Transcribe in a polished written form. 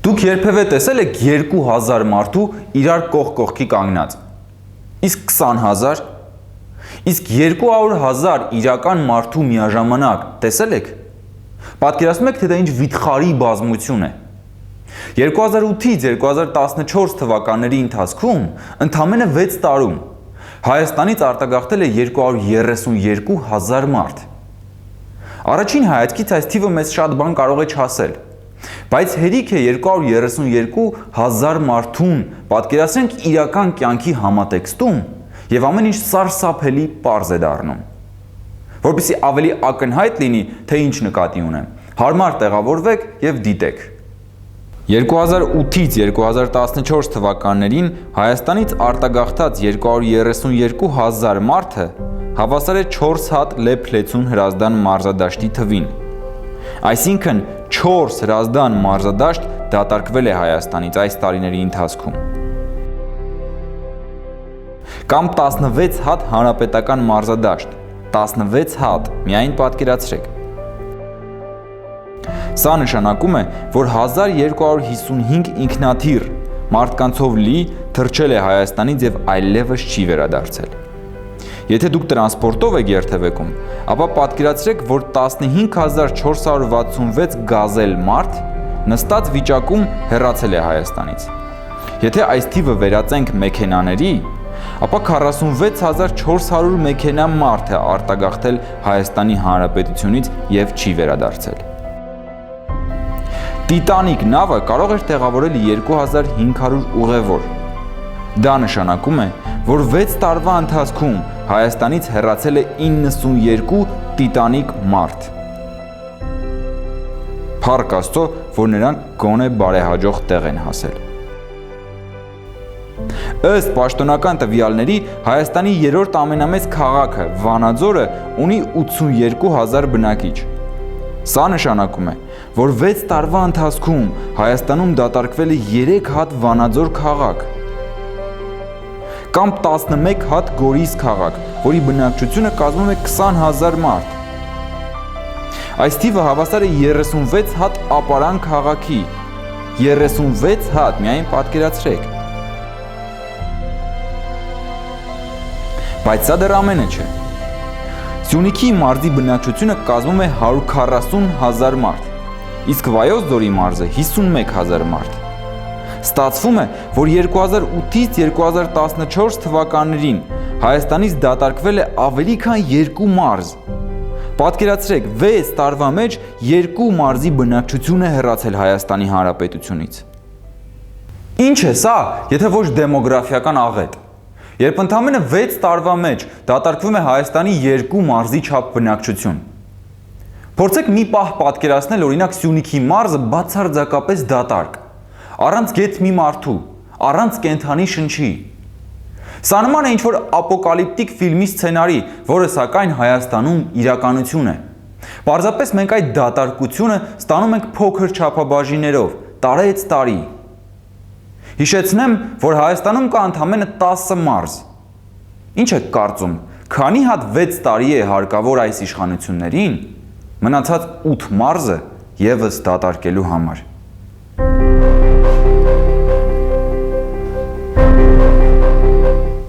Դուք երբևէ տեսել եք 2000 մարդու իրար կողք կողքի կանգնած։ Իսկ 20000, իսկ 200,000 իրական մարդու միաժամանակ տեսել եք։ Պատկերացնում եք, թե դա ինչ վիթխարի բազմություն է։ 2008-ից 2014 թվականների ընթացքում ընդամենը 6 տարում Հայաստանից արտագաղթել է 232,000 մարդ։ Առաջին հայացքից այս թիվը մեզ շատ բան կարող է չասել, բայց հերիք է 232,000 մարդուն պատկերացրենք իրական կյանքի համատեքստում եւ ամեն ինչ սարսափելի պարզ է դառնում։ Որպեսզի ավելի ակնհայտ լինի, թե ինչ նկատի ունեմ, հարմար տեղավորվեք եւ դիտեք։ 2008-ից 2014 թվականներին Հայաստանից արտագաղթած 232,000 մարդը հավասար է 4 հատ Լեփ-Լեցուն հրազդան մարզադաշտի թվին։ Այսինքն 4 հրազդան մարզադաշտ դատարկվել է Հայաստանից այս տարիների ընթացքում։ Կամ 16 հատ հանրապետական մարզադաշտ, 16 հատ, միայն պատկերացրեք։ Սա նշանակում է, որ 1255 ինքնաթիռ մարդկանցով լի թռչել է Հայաստանից եւ այլևս չի վերադարձել։ Եթե դուք տրանսպորտով եք երթևեկում, ապա պատկերացրեք, որ 15466 գազել մարդ նստած վիճակում հեռացել է Հայաստանից։ Եթե այս թիվը վերածենք մեքենաների, ապա 46400 մեքենա մարդ է արտագաղթել Հայաստանի Հանրապետությունից եւ չի վերադարձել։ Տիտանիկ նավը կարող էր տեղավորել 2500 ուղևոր։ Դա նշանակում է, որ 6 տարվա ընթացքում Հայաստանից հեռացել է 92 տիտանիկ մարդ։ Փառք Աստծո, որ նրանք գոնե բարեհաջող տեղ են հասել։ Ըստ պաշտոնական տվյալների, Հայաստանի երրորդ ամենամեծ քաղաքը Վանաձորը ունի 82000 բնակիչ։ Սա նշանակում է, որ 6 տարվա ընթացքում Հայաստանում դատարկվել է 3 հատ Վանաձոր քաղաք, կամ 11 հատ Գորիս քաղաք, որի բնակչությունը կազմում է 20000 մարդ։ Այս թիվը հավասար է 36 հատ Ապարան քաղաքի, 36 հատ, միայն պատկերացրեք։ Բայց սա դեռ ամենը չէ։ Սյունիքի մարզի բնակչությունը կազմում է 140,000 մարդ, իսկ Վայոց ձորի մարզը 51,000 մարդ։ Ստացվում է, որ 2008-ից 2014 թվականներին Հայաստանից դատարկվել է ավելի քան 2 մարզ։ Պատկերացրեք, 6 տարվա մեջ 2 մարզի բնակչություն է հեռացել Հայաստանի Հանրապետությունից։ Ինչ է սա, եթե ոչ դեմոգրաֆիական աղետ։ Երբ ընդամենը 6 տարվա մեջ դատարկվում է Հայաստանի 2 մարզի չափ բնակչություն։ Փորձեք մի պահ պատկերացնել օրինակ Սյունիքի մարզը բացարձակապես դատարկ, առանց գեթ մի մարդու, առանց կենդանի շնչի։ Սա նման է ինչ-որ ապոկալիպտիկ ֆիլմի սցենարի, որը սակայն Հայաստանում իրականություն է։ Պարզապես մենք այդ դատարկությունը ստանում ենք փոքր չափաբաժիններով, տարեց տարի։ Հիշեցնեմ, որ Հայաստանում կա ընդամենը 10 մարզ։ Ինչ եք կարծում, քանի հատ 6 տարի է հարկավոր այս իշխանություններին, մնացած 8 մարզը ևս դատարկելու համար։